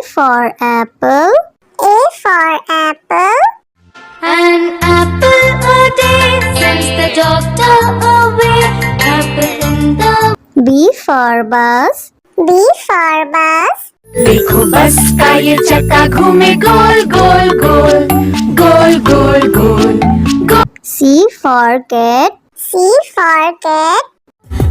for apple. A for apple. An apple a day sends the doctor away. Apple in the B for bus. B for bus. देखो बस का ये चक्का घूमे गोल गोल गोल गोल गोल गोल गोल। C for cat. C for cat.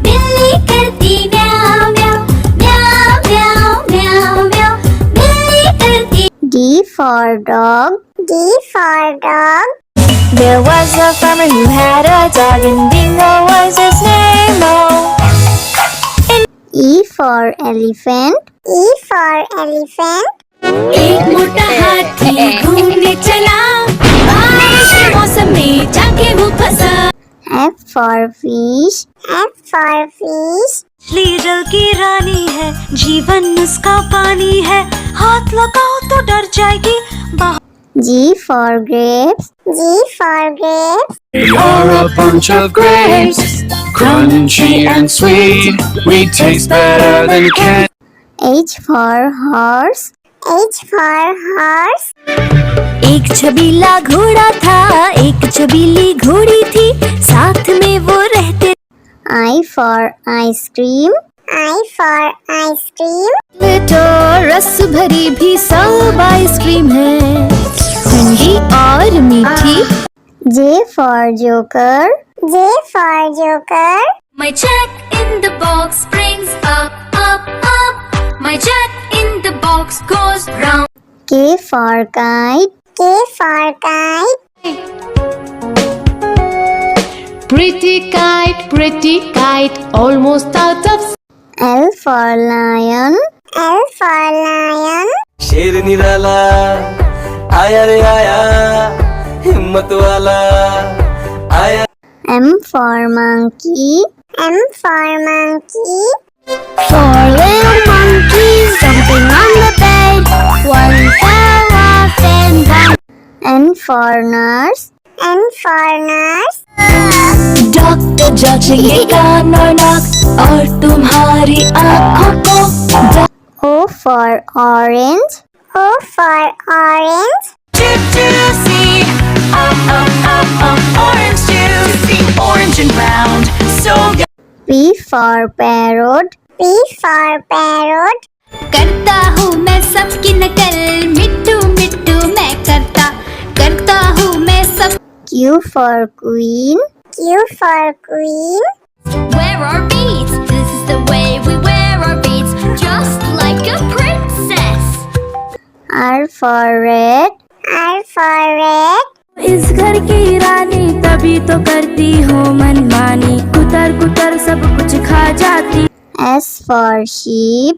बिल्ली करती म्याऊ म्याऊ म्याऊ म्याऊ म्याऊ म्याऊ। बिल्ली करती। D for dog. D for dog. There was a farmer who had a dog, and Bingo was his name. Oh. E for elephant. E for elephant. एक मोटा हाथी घूमने चला, बारिश के मौसम में जाके वो फंसा। F for fish. F for fish. मछली जल की रानी है, जीवन उसका पानी है, हाथ लगाओ तो डर जाएगी। G for grapes. G for grapes. We are a bunch of grapes, crunchy and sweet. We taste better than candy. H for horse. H for horse. एक छबीला घोड़ा था, एक छबीली घोड़ी थी, साथ में वो रहते। I for ice cream. I for ice cream. तो रस भरी भी सब आइसक्रीम है, ठंडी और मीठी। J for joker. J for joker. My jack in the box brings up up up. My jack in the box goes round. K for kite. K for kite. Pretty kite, almost out of. L for lion. L for lion. शेर निराला आया रे आया, हिम्मत वाला आया। M for monkey. M for monkey. Four little monkeys jumping on the bed. One fell off and bumped. N for nurse. N for nurse. Doctor जांचेंगे कान और नाक और तुम्हारी आँखों को। O for orange. O for orange. Juicy, orange juicy, orange and round, so good. P for parrot. P for parrot. करता हूँ मैं सबकी नकल, मिट्टू मिट्टू मैं करता हूँ मैं सब। Q for queen. Q for queen. Wear our beads, this is the way we wear our beads, just like a princess. R for red. R for red. इस घर की रानी तभी तो करती हूँ मनमानी, कुतर कुतर सब कुछ खा जाती। S for sheep.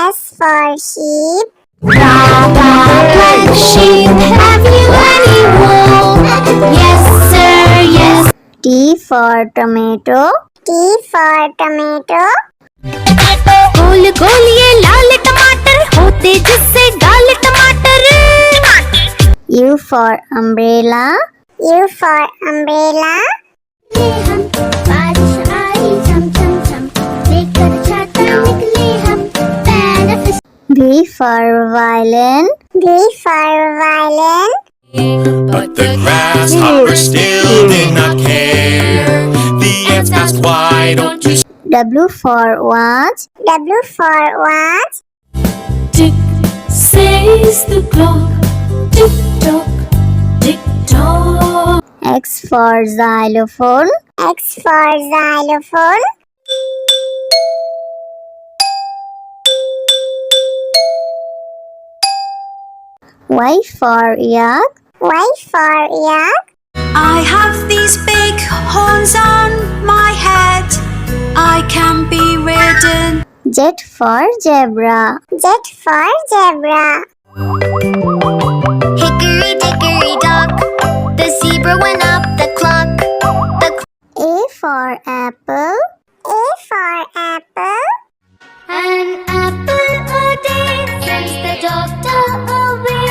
S for sheep. Black sheep, have you any wool? Yes sir, yes. T for tomato. T for tomato. गोल गोल ये लाल टमाटर होते जिससे गाल टमाटर। U for umbrella. U for umbrella. बारिश आई झम झम झम, लेकर छाता निकले हम, benefit. V for violin. V for violin. But the grasshoppers still did not care. The ants asked, why don't you W for watch. W for watch. Tick says the clock, tick tock, tick tock. X for xylophone. X for xylophone. Y for yak. Y for yak. I have these big horns on my head, I can be ridden. Z for zebra. Z for zebra. Hickory dickory dock, the zebra went up the clock. A for apple. A for apple. An apple a day sends the doctor away.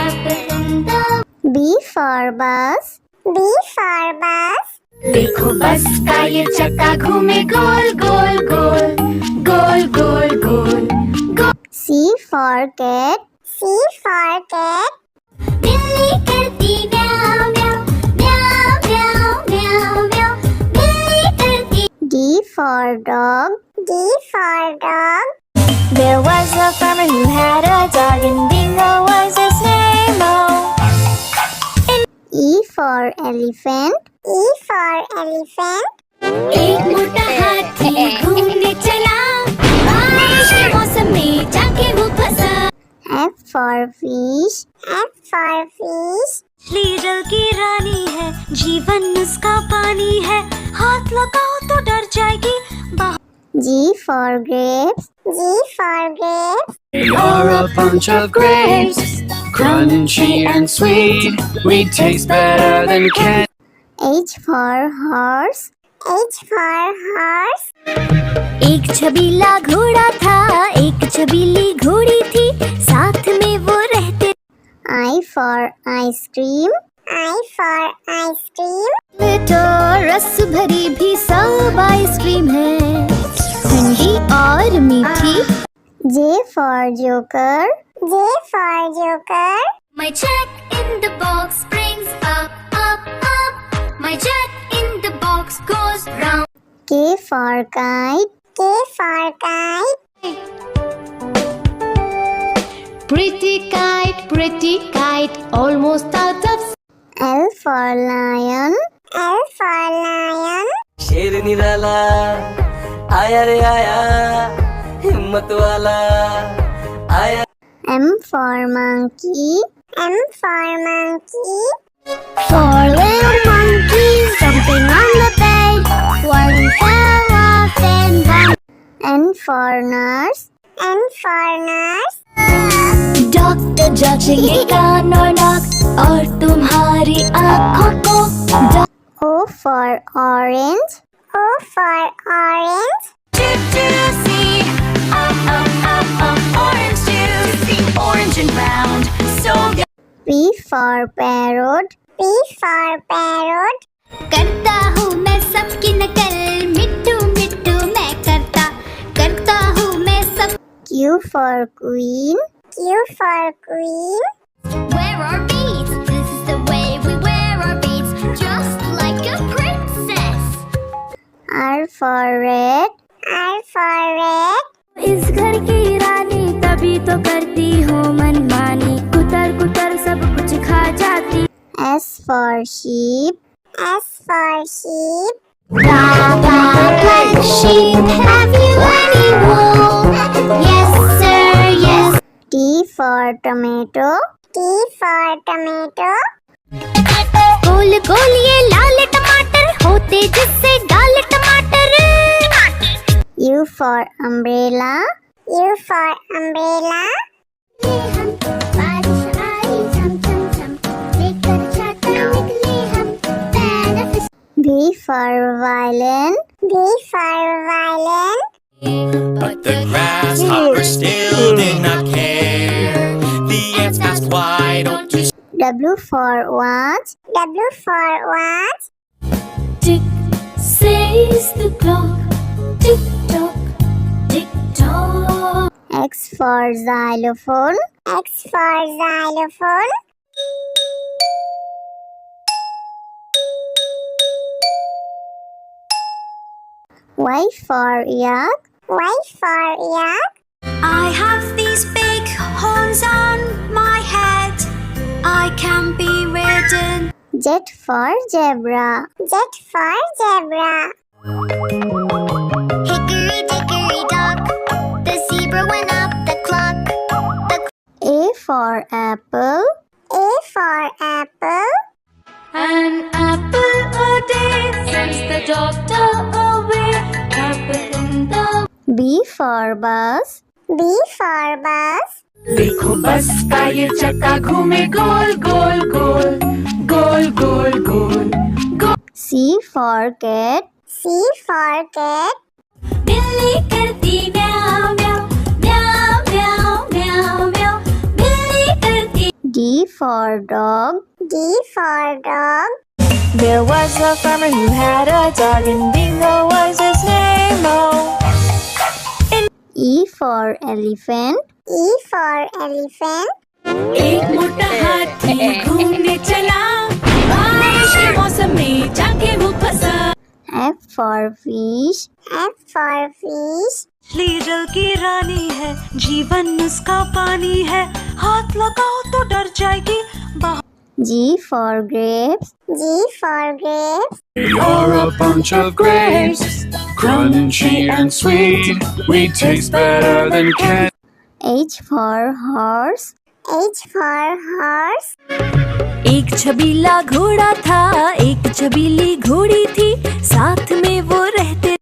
Apple in the. B for bus. B for bus. देखो बस का ये चक्का घूमे गोल गोल गोल गोल गोल गोल गोल। C for cat. C for cat. बिल्ली करती म्याऊं म्याऊं म्याऊं म्याऊं म्याऊं म्याऊं बिल्ली करती D for dog. D for dog. There was a farmer who had a dog and Bingo was his name. E for elephant. E for elephant. एक मोटा हाथी घूमने चला बारिश के मौसम में जाके वो फंसा F for fish. F for fish. मछली जल की रानी है जीवन उसका पानी है हाथ लगाओ तो डर जाएगी G for grapes. G for grapes. You're a bunch of grapes, crunchy and sweet. We taste better than candy. H for horse. H for horse. एक छबीला घोड़ा था एक छबीली घोड़ी थी साथ में वो रहते I for ice cream. I for ice cream. तो रस भरी भी सब आइसक्रीम है ठंडी और मीठी J for joker. J for joker. My jack in the box brings up up up My jack in the box goes round K for kite. K for kite. pretty kite, almost out of L for lion. L for lion. शेर निराला आया रे आया हिम्मत वाला आया M for monkey. M for monkey. Four little monkeys jumping on the bed One fell off and one N for nurse. N for nurse. Doctor जांचेंगे कान और नाक और तुम्हारी आँखों को O for orange. O for orange. Orange and round, so good. P for parrot. P for parrot. करता हूँ मैं सबकी नकल मिट्टू मिट्टू मैं करता हूँ मैं सब Q for queen. Q for queen. Wear our beads, this is the way we wear our beads Just like a princess R for red. R for red. इस घर की रानी तभी तो करती हूँ मनमानी कुतर कुतर सब कुछ खा जाती S for sheep. S for sheep. Black sheep, have you any wool? Yes sir, yes T for tomato. T for tomato. गोल गोल ये लाल टमाटर होते जिससे गाल टमाटर U for umbrella. U for umbrella. V for violin. V for violin. But the grasshopper still did not care. The ants asked, why don't you W for watch. W for watch. Tick says the clock Tick tock, tick tock X for xylophone. X for xylophone. Y for yak. Y for yak. I have these big horns on my head I can be ridden Z for zebra. Z for zebra. Hickory dickory dock The zebra went up the clock A for apple. A for apple. An apple a day sends the doctor away Apple in the B for bus. B for bus. देखो बस का ये चक्का घूमे गोल गोल गोल गोल गोल गोल C for cat. C for cat. बिल्ली करती म्याऊं म्याऊं म्याऊं म्याऊं म्याऊं म्याऊं बिल्ली करती D for dog. D for dog. There was a farmer who had a dog and Bingo was his name. Oh. E for elephant. E for elephant. एक मोटा हाथी घूमने चला, बारिश के मौसम में जाके वो फंसा। F for fish. F for fish. मछली जल की रानी है, जीवन उसका पानी है, हाथ लगाओ तो डर जाएगी। G for grapes. G for grapes. We are a bunch of grapes, crunchy and sweet. We taste better than candy. H for horse. H for horse. एक छबीला घोड़ा था, एक छबीली घोड़ी थी, साथ में वो रहते।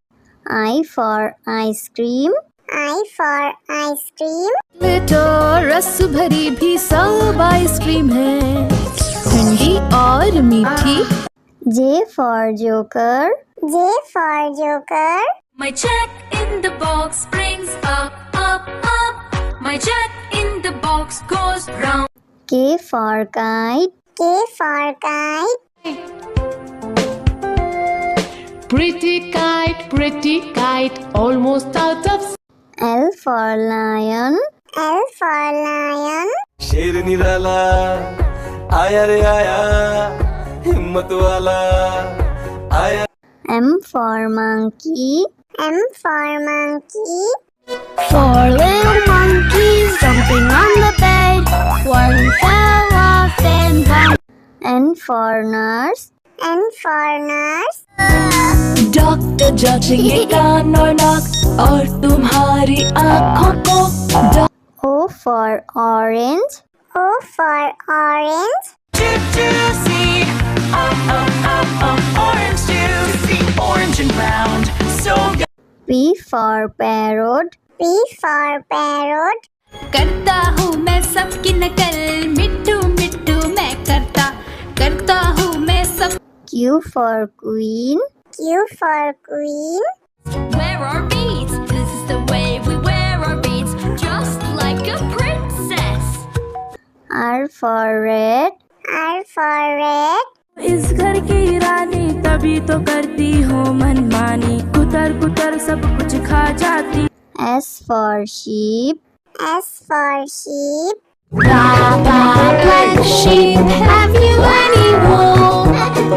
I for ice cream. I for ice cream. तो रस भरी भी सब आइसक्रीम है, ठंडी और मीठी। J for joker. J for joker. My jack in the box brings up, up, up. My jack in the box goes round. K for kite. K for kite. pretty kite, almost out of L for lion. L for lion. शेर निराला आया रे आया, हिम्मत वाला आया। M for monkey. M for monkey. Four little monkeys jumping on the bed. One fell off and one. N for nurse. N for nurse. Doctor जांचेंगे कान और नाक और तुम्हारी आँखों को। O for orange. O for orange. Juicy, orange juicy, orange and round, so good. P for parrot. P for parrot. करता हूँ मैं सबकी नकल, मिट्टू मिट्टू मैं करता हूँ मैं सब। Q for queen. Q for queen. Where are beads? This is the way we wear our beads, just like a princess. R for red. R for red. इस घर की रानी तभी तो करती हो मनमानी, कुतर कुतर सब कुछ खा जाती। S for sheep. S for sheep. Black sheep, have you any wool?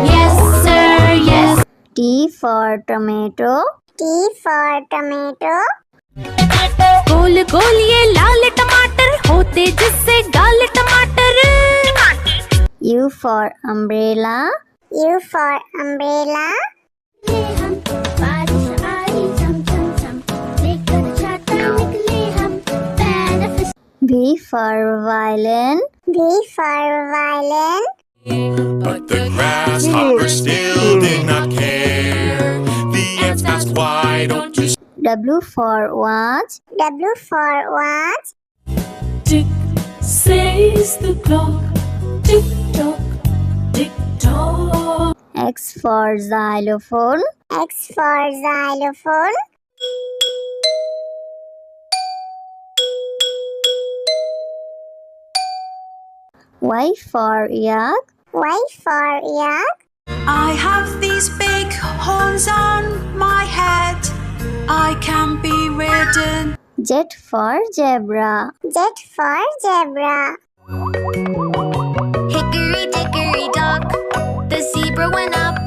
Yes, sir, yes. T for tomato. T for tomato. गोल गोल ये लाल टमाटर होते जिससे गाल टमाटर। U for umbrella. U for umbrella. V for violin. V for violin. But the grasshopper still did not care. The ants asked, why don't you W for watch. W for watch. Tick says the clock, tick tock, tick tock. X for xylophone. X for xylophone. Y for yak. Y for yak. I have these big horns on my head, I can be ridden. Z for zebra. Z for zebra. Hickory dickory dock, the zebra went up